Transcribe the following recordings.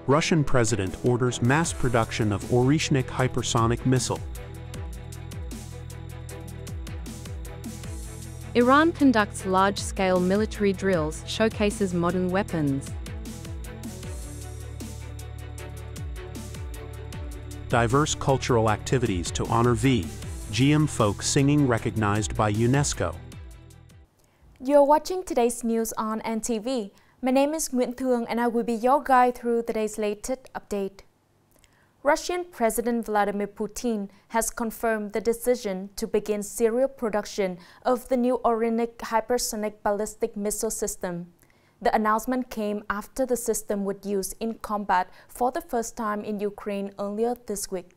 Russian president orders mass production of Oreshnik hypersonic missile. Iran conducts large-scale military drills, showcases modern weapons. Diverse cultural activities to honor Giặm folk singing recognized by UNESCO. You're watching today's news on NTV. My name is Nguyễn Thị and I will be your guide through today's latest update. Russian President Vladimir Putin has confirmed the decision to begin serial production of the new Oreshnik hypersonic ballistic missile system. The announcement came after the system was used in combat for the first time in Ukraine earlier this week.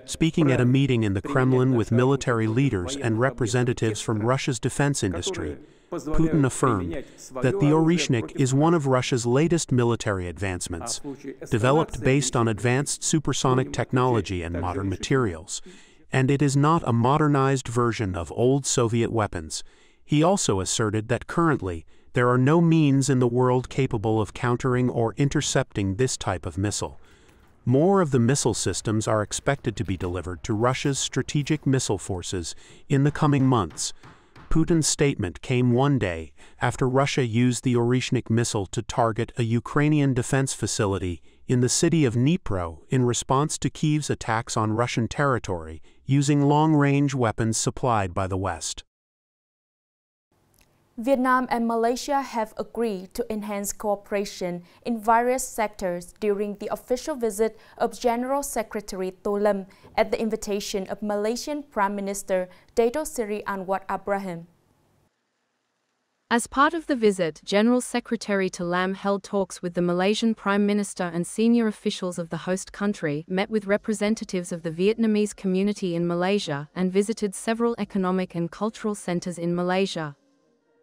Speaking at a meeting in the Kremlin with military leaders and representatives from Russia's defense industry, Putin affirmed that the Oreshnik is one of Russia's latest military advancements, developed based on advanced supersonic technology and modern materials, and it is not a modernized version of old Soviet weapons. He also asserted that currently, there are no means in the world capable of countering or intercepting this type of missile. More of the missile systems are expected to be delivered to Russia's strategic missile forces in the coming months. Putin's statement came one day after Russia used the Oreshnik missile to target a Ukrainian defense facility in the city of Dnipro in response to Kyiv's attacks on Russian territory using long-range weapons supplied by the West. Vietnam and Malaysia have agreed to enhance cooperation in various sectors during the official visit of General Secretary Tô Lâm at the invitation of Malaysian Prime Minister Dato Seri Anwar Ibrahim. As part of the visit, General Secretary Tô Lâm held talks with the Malaysian Prime Minister and senior officials of the host country, met with representatives of the Vietnamese community in Malaysia, and visited several economic and cultural centers in Malaysia.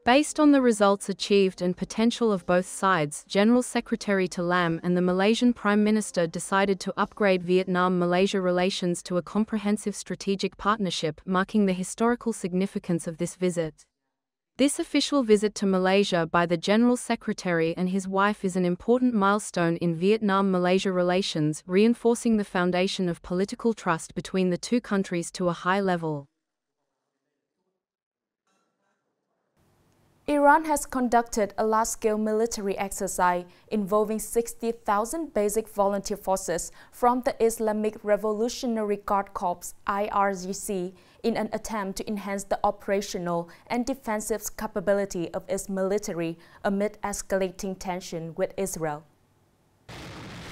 Based on the results achieved and potential of both sides, General Secretary Tô Lâm and the Malaysian Prime Minister decided to upgrade Vietnam-Malaysia relations to a comprehensive strategic partnership, marking the historical significance of this visit. This official visit to Malaysia by the General Secretary and his wife is an important milestone in Vietnam-Malaysia relations, reinforcing the foundation of political trust between the two countries to a high level. Iran has conducted a large-scale military exercise involving 60,000 basic volunteer forces from the Islamic Revolutionary Guard Corps (IRGC) in an attempt to enhance the operational and defensive capability of its military amid escalating tension with Israel.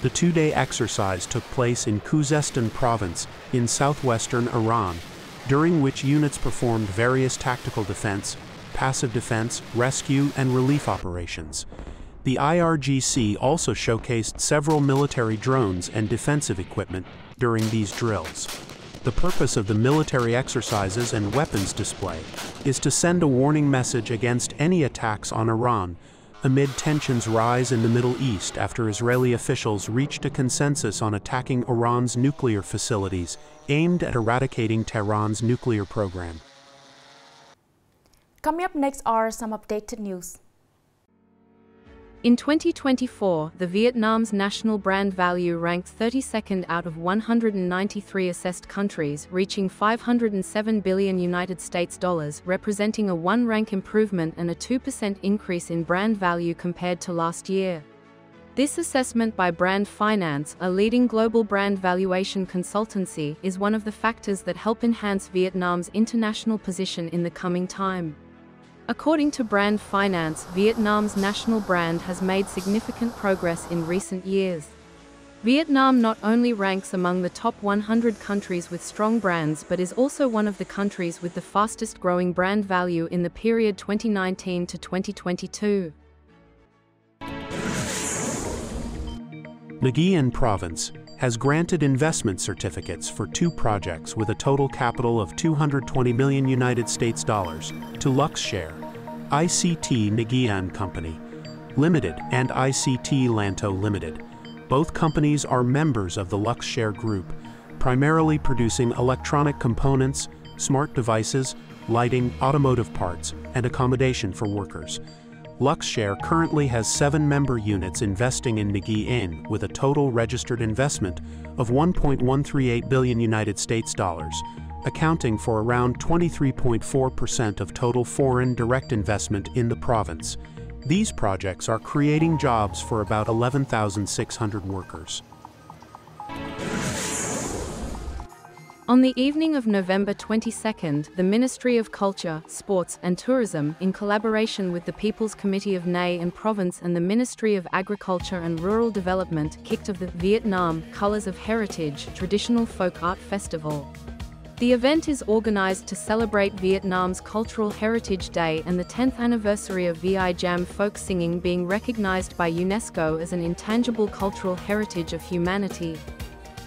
The two-day exercise took place in Khuzestan province in southwestern Iran, during which units performed various tactical defense, passive defense, rescue, and relief operations. The IRGC also showcased several military drones and defensive equipment during these drills. The purpose of the military exercises and weapons display is to send a warning message against any attacks on Iran amid tensions rise in the Middle East after Israeli officials reached a consensus on attacking Iran's nuclear facilities aimed at eradicating Tehran's nuclear program. Coming up next are some updated news. In 2024, the Vietnam's national brand value ranked 32nd out of 193 assessed countries, reaching $507 billion United States dollars, representing a one-rank improvement and a 2% increase in brand value compared to last year. This assessment by Brand Finance, a leading global brand valuation consultancy, is one of the factors that help enhance Vietnam's international position in the coming time. According to Brand Finance, Vietnam's national brand has made significant progress in recent years. Vietnam not only ranks among the top 100 countries with strong brands but is also one of the countries with the fastest growing brand value in the period 2019 to 2022. Nghệ An province has granted investment certificates for two projects with a total capital of $220 million United States dollars to Luxshare, ICT Nghệ An Company Limited and ICT Lanto Limited. Both companies are members of the Luxshare Group, primarily producing electronic components, smart devices, lighting, automotive parts, and accommodation for workers. Luxshare currently has 7 member units investing in Nghệ An with a total registered investment of 1.138 billion United States dollars, accounting for around 23.4% of total foreign direct investment in the province. These projects are creating jobs for about 11,600 workers. On the evening of November 22nd, the Ministry of Culture, Sports and Tourism, in collaboration with the People's Committee of Nghệ An Province and the Ministry of Agriculture and Rural Development, kicked off the Vietnam Colors of Heritage Traditional Folk Art Festival. The event is organized to celebrate Vietnam's Cultural Heritage Day and the 10th anniversary of Giặm folk singing being recognized by UNESCO as an intangible cultural heritage of humanity.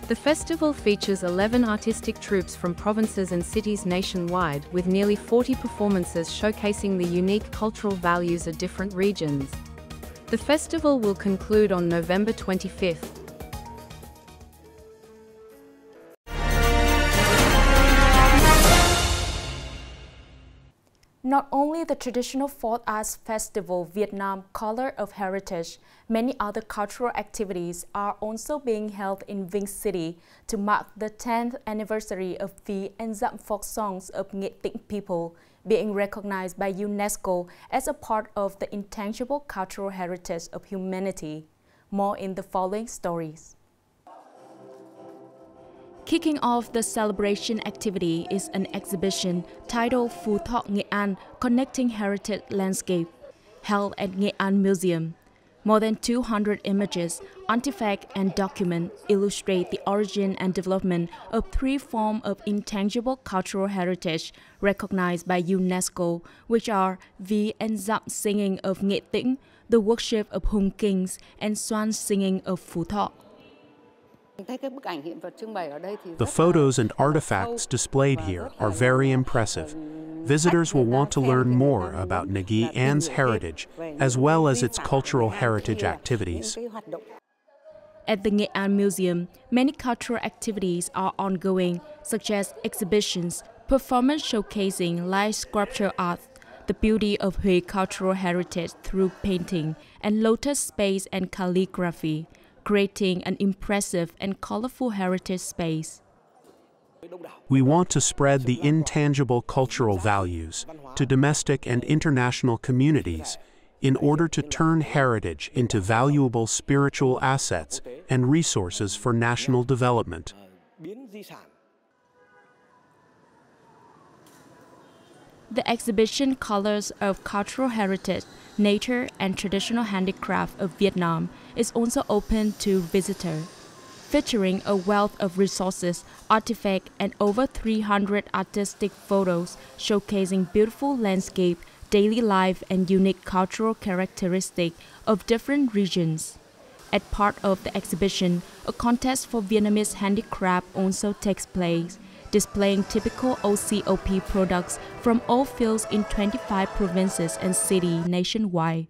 The festival features 11 artistic troupes from provinces and cities nationwide, with nearly 40 performances showcasing the unique cultural values of different regions. The festival will conclude on November 25th. Not only the traditional folk arts festival Vietnam Color of Heritage, many other cultural activities are also being held in Vinh City to mark the 10th anniversary of the Giặm folk songs of Nghệ Tĩnh people being recognized by UNESCO as a part of the intangible cultural heritage of humanity. More in the following stories. Kicking off the celebration activity is an exhibition titled Phú Thọ Nghệ An, Connecting Heritage Landscape, held at Nghệ An Museum. More than 200 images, artifacts, and documents illustrate the origin and development of 3 forms of intangible cultural heritage recognized by UNESCO, which are the Giặm singing of Nghệ Tĩnh, the worship of Hung Kings, and Swan singing of Phú Thọ. The photos and artifacts displayed here are very impressive. Visitors will want to learn more about Nghệ An's heritage, as well as its cultural heritage activities. At the Nghệ An Museum, many cultural activities are ongoing, such as exhibitions, performance showcasing live sculpture art, the beauty of Huế cultural heritage through painting, and lotus space and calligraphy, creating an impressive and colorful heritage space. We want to spread the intangible cultural values to domestic and international communities in order to turn heritage into valuable spiritual assets and resources for national development. The exhibition Colors of Cultural Heritage, Nature and Traditional Handicraft of Vietnam is also open to visitors, featuring a wealth of resources, artifacts, and over 300 artistic photos showcasing beautiful landscape, daily life, and unique cultural characteristics of different regions. As part of the exhibition, a contest for Vietnamese handicraft also takes place, displaying typical OCOP products from all fields in 25 provinces and cities nationwide.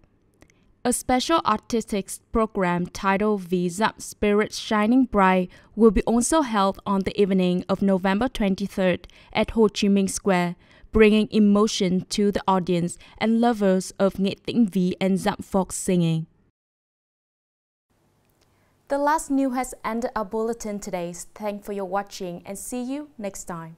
A special artistic program titled The Giặm Spirit Shining Bright will be also held on the evening of November 23rd at Ho Chi Minh Square, bringing emotion to the audience and lovers of Nghệ Tĩnh Vi and Giặm folk singing. The last news has ended our bulletin today. Thanks for your watching and see you next time.